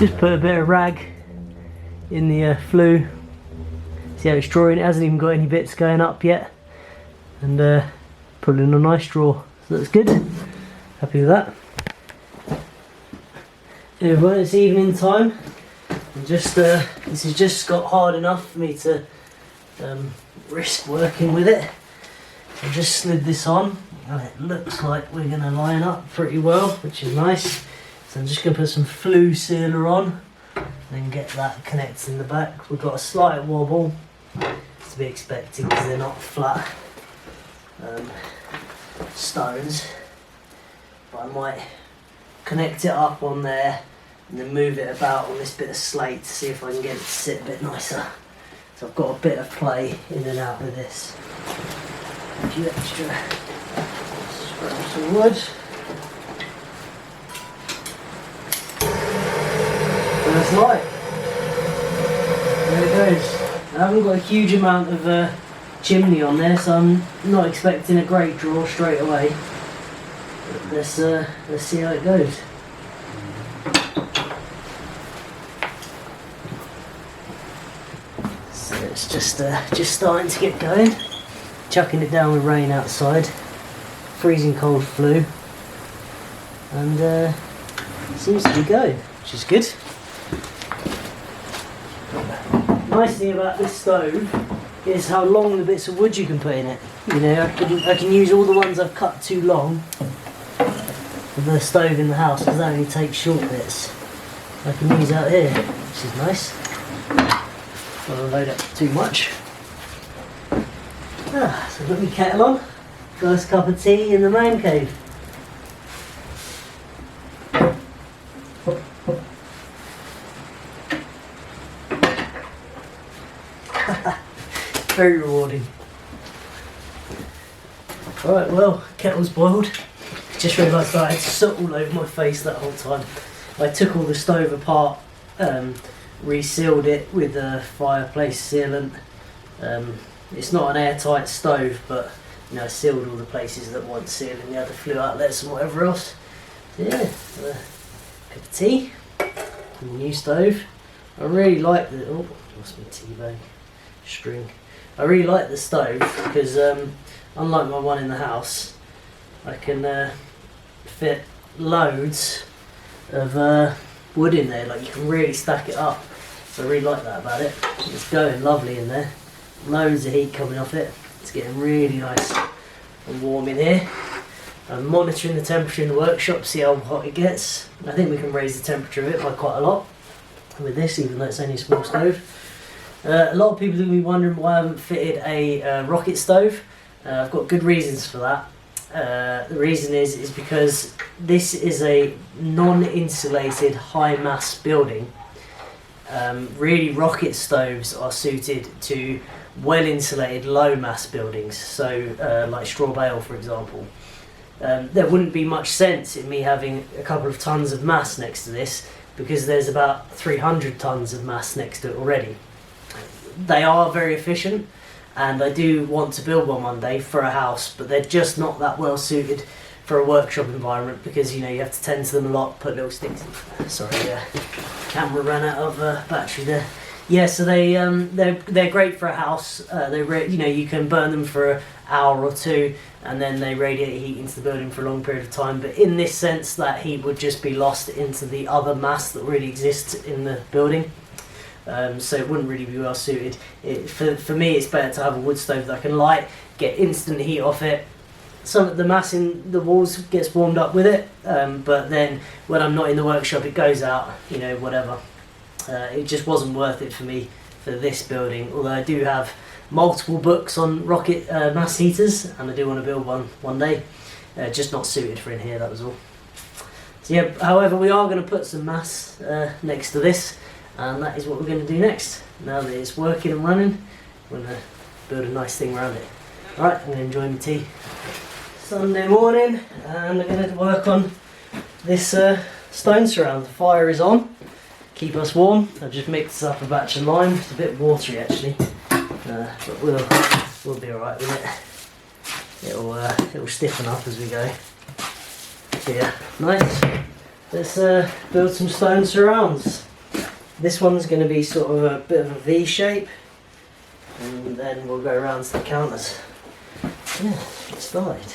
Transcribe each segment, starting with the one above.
Just put a bit of rag in the flue. See how it's drawing? It hasn't even got any bits going up yet. And put in a nice draw. So that's good. Happy with that. Everyone, it's evening time. And just this has just got hard enough for me to risk working with it. So I just slid this on. And it looks like we're going to line up pretty well, which is nice. So I'm just going to put some flue sealer on and then get that connected in the back. We've got a slight wobble. It's to be expected because they're not flat stones. But I might connect it up on there and then move it about on this bit of slate to see if I can get it to sit a bit nicer. So I've got a bit of play in and out with this. A few extra scraps of wood. First light. There it goes. I haven't got a huge amount of chimney on there, so I'm not expecting a great draw straight away. But let's see how it goes. So it's just starting to get going. Chucking it down with rain outside. Freezing cold flue. And it seems to be going, which is good. Nice thing about this stove is how long the bits of wood you can put in it. You know, I can use all the ones I've cut too long for the stove in the house because that only takes short bits. I can use out here, which is nice. Don't want to load up too much. So I've got my kettle on. First cup of tea in the man cave. Very rewarding. Alright, well, kettle's boiled. Just realised I had soot all over my face that whole time. I took all the stove apart, resealed it with a Fireplace sealant. It's not an airtight stove, but you know, I sealed all the places that weren't sealed and the other flue outlets and whatever else. So yeah, cup of tea, the new stove. I really like the, oh, lost my tea bag, string. I really like the stove because unlike my one in the house, I can fit loads of wood in there, like you can really stack it up. So I really like that about it. It's going lovely in there. Loads of heat coming off it. It's getting really nice and warm in here. I'm monitoring the temperature in the workshop, see how hot it gets. I think we can raise the temperature of it by quite a lot with this, even though it's only a small stove. A lot of people will be wondering why I haven't fitted a rocket stove. I've got good reasons for that. The reason is because this is a non-insulated high mass building. Really, rocket stoves are suited to well insulated low mass buildings, so like straw bale for example. There wouldn't be much sense in me having a couple of tons of mass next to this because there's about 300 tons of mass next to it already. They are very efficient and I do want to build one day for a house, but they're just not that well suited for a workshop environment because you know you have to tend to them a lot, put little sticks in. Sorry, camera ran out of battery there. Yeah, so they're great for a house. You know, you can burn them for an hour or two and then they radiate heat into the building for a long period of time, but in this sense that heat would just be lost into the other mass that already exists in the building. So it wouldn't really be well suited. For me it's better to have a wood stove that I can light, get instant heat off it. Some of the mass in the walls gets warmed up with it, but then when I'm not in the workshop it goes out, you know, whatever. It just wasn't worth it for me for this building, although I do have multiple books on rocket mass heaters and I do want to build one day, just not suited for in here, that was all. So yeah, however we are going to put some mass next to this and that is what we're going to do next. Now that it's working and running, we're going to build a nice thing around it. Alright, I'm going to enjoy my tea. Sunday morning and I'm going to work on this stone surround. The fire is on, keep us warm. I've just mixed up a batch of lime, it's a bit watery actually, but we'll be alright with it. It'll stiffen up as we go. So yeah, nice. Let's build some stone surrounds. This one's going to be sort of a bit of a V shape, and then we'll go around to the counters. Yeah, let's get started.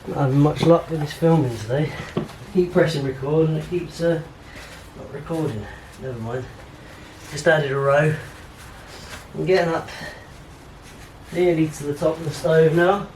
Not having much luck with this filming today. I keep pressing record and it keeps not recording. Never mind. Just added a row. I'm getting up nearly to the top of the stove now.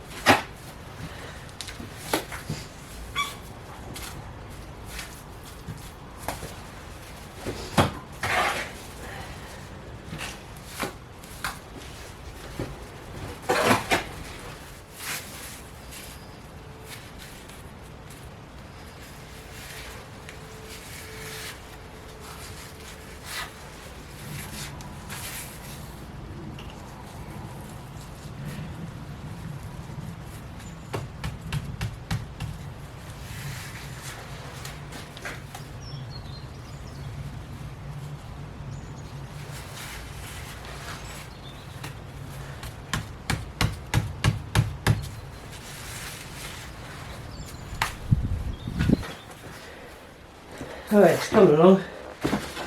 Alright, it's coming along.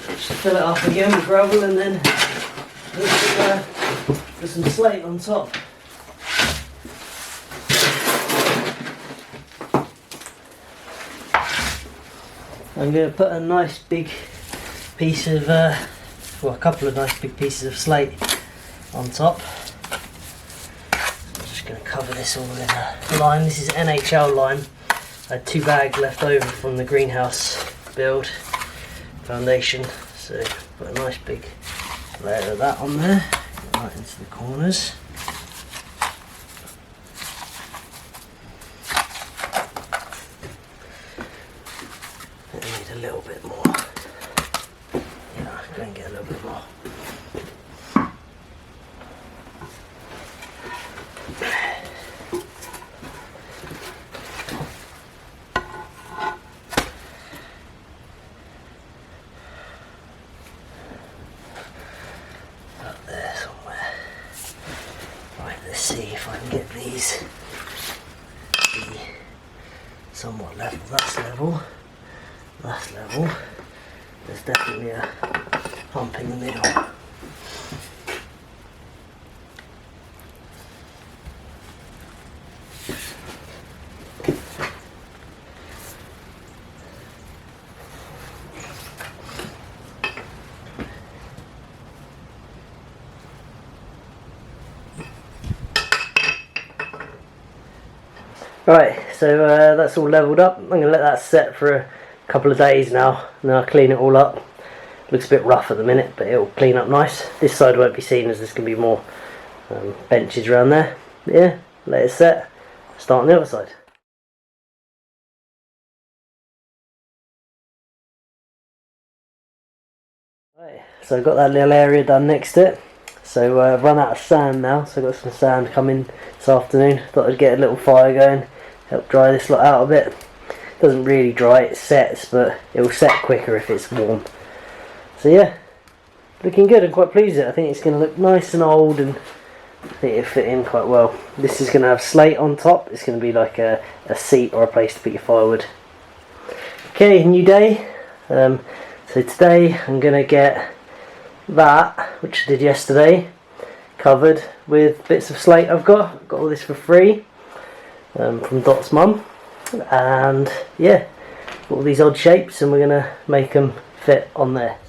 Just fill it up again with gravel and then put some slate on top. I'm going to put a nice big piece of, well, a couple of nice big pieces of slate on top. I'm just going to cover this all in a lime. This is NHL lime. I had 2 bags left over from the greenhouse build foundation, so put a nice big layer of that on there, right into the corners. I need a little bit more. Yeah, go and get a little bit more. See if I can get these to be somewhat level. That's level. There's definitely a hump in the middle. Right, so that's all levelled up. I'm going to let that set for a couple of days now, and then I'll clean it all up. Looks a bit rough at the minute, but it'll clean up nice. This side won't be seen as there's going to be more benches around there. But yeah, let it set. Start on the other side. Right, so I've got that little area done next to it. So I've run out of sand now, so I've got some sand coming this afternoon. Thought I'd get a little fire going, help dry this lot out a bit. It doesn't really dry, it sets, but it will set quicker if it's warm. So yeah, looking good. I'm quite pleased with it. I think it's going to look nice and old, and I think it'll fit in quite well. This is going to have slate on top. It's going to be like a seat or a place to put your firewood. Okay, new day. So today I'm going to get that, which I did yesterday, covered with bits of slate I've got all this for free from Dot's mum, and yeah, got all these odd shapes and we're going to make them fit on there.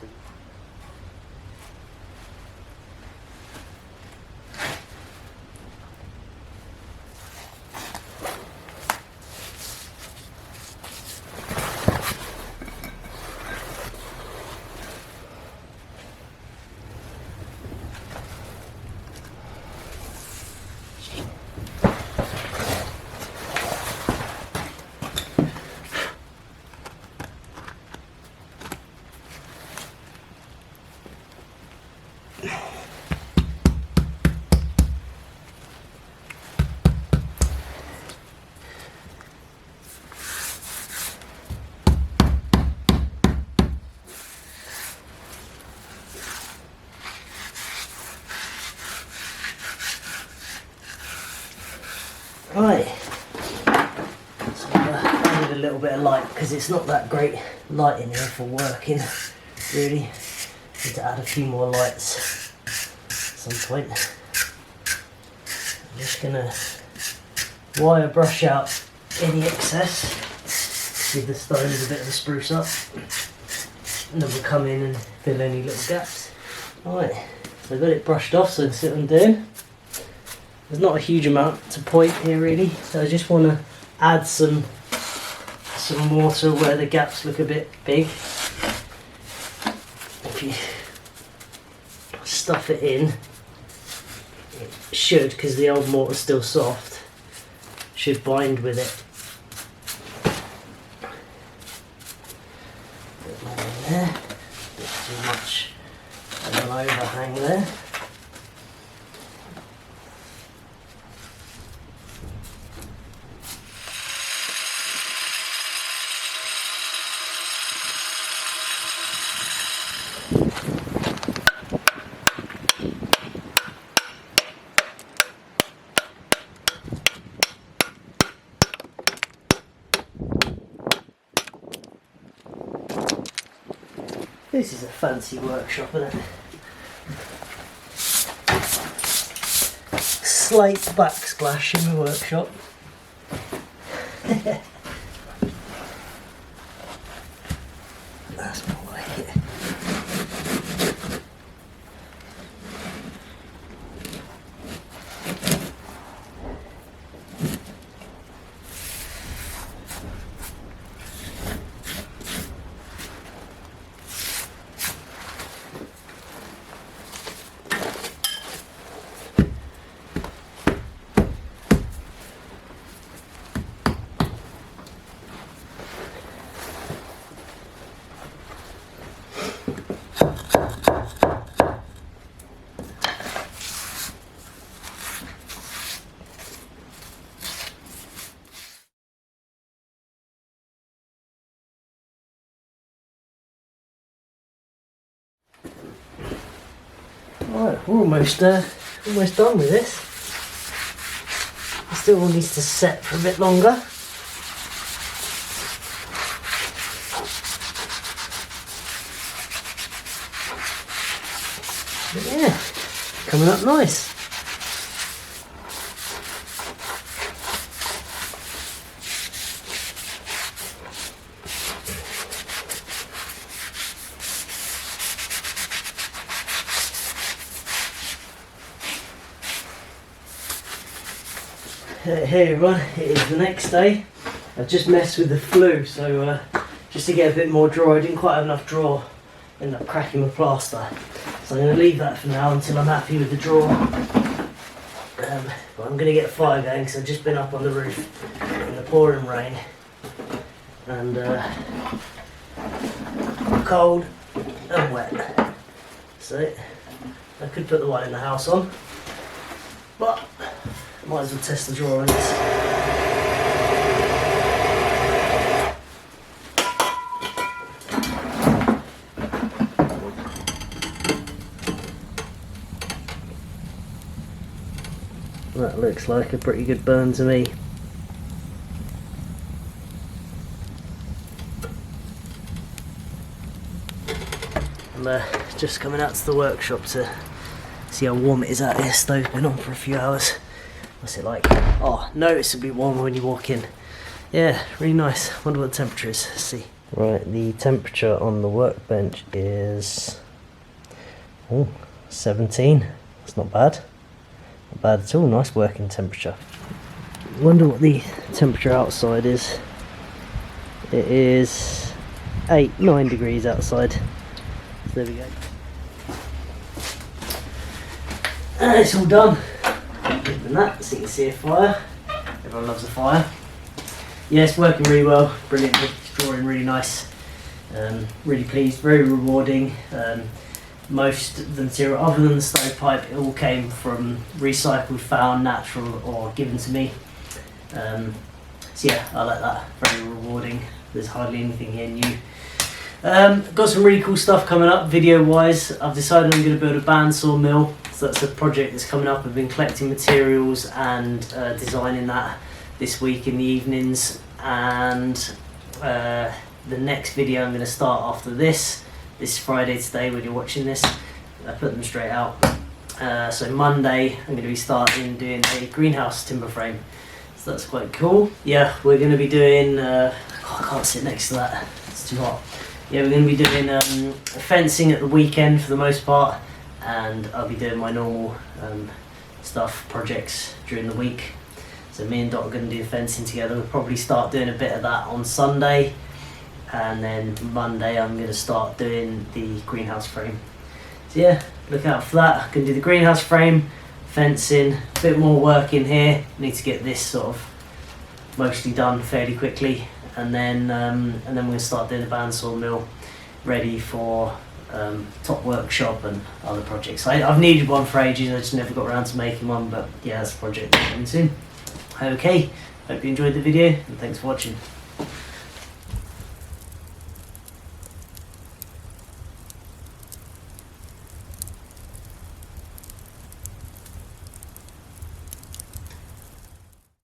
a little bit of light because it's not that great light in here for working, really. Need to add a few more lights at some point. I'm just gonna wire brush out any excess, give the stones a bit of a spruce up, and then we'll come in and fill any little gaps. Alright, so I've got it brushed off, so that's what I'm doing. There's not a huge amount to point here really, so I just want to add some water where the gaps look a bit big. If you stuff it in, it should, because the old mortar's still soft, should bind with it. Bit more in there, bit too much of an overhang there. This is a fancy workshop, isn't it? Slate backsplash in the workshop. That's more like it. Right, we're almost done with this. It still needs to set for a bit longer. But yeah, coming up nice. Hey everyone, it is the next day. I've just messed with the flue, so just to get a bit more draw, I didn't quite have enough draw, ended up cracking my plaster. So I'm going to leave that for now until I'm happy with the draw. But I'm going to get a fire going because I've just been up on the roof in the pouring rain and cold and wet. So I could put the one in the house on, but might as well test the drawer on this. That looks like a pretty good burn to me. I'm just coming out to the workshop to see how warm it is out here. Stove's been on for a few hours. What's it like? Oh, noticeably warmer when you walk in. Yeah, really nice. Wonder what the temperature is. Let's see. Right, the temperature on the workbench is 17. That's not bad. Not bad at all. Nice working temperature. Wonder what the temperature outside is. It is 9 degrees outside. So there we go. And it's all done. Than that, so you can see a fire. Everyone loves a fire. Yeah, it's working really well. Brilliant, drawing really nice. Really pleased, very rewarding. Most of the material, other than the stovepipe, it all came from recycled, found, natural, or given to me. So yeah, I like that. Very rewarding. There's hardly anything here new. Got some really cool stuff coming up video wise. I've decided I'm going to build a bandsaw mill. So that's a project that's coming up. I've been collecting materials and designing that this week in the evenings, and The next video I'm going to start after this Friday today when you're watching this. I put them straight out. So Monday I'm going to be starting doing a greenhouse timber frame. So that's quite cool. Yeah, we're going to be doing, I can't sit next to that, it's too hot. Yeah, we're going to be doing fencing at the weekend for the most part, and I'll be doing my normal projects during the week. So me and Dot are going to do the fencing together. We'll probably start doing a bit of that on Sunday, and then Monday I'm going to start doing the greenhouse frame. So yeah, look out for that. I can do the greenhouse frame, fencing, a bit more work in here. Need to get this sort of mostly done fairly quickly, and then we're going to start doing the bandsaw mill ready for top workshop and other projects. I've needed one for ages, I just never got around to making one, but yeah, that's a project coming soon. Okay, hope you enjoyed the video and thanks for watching.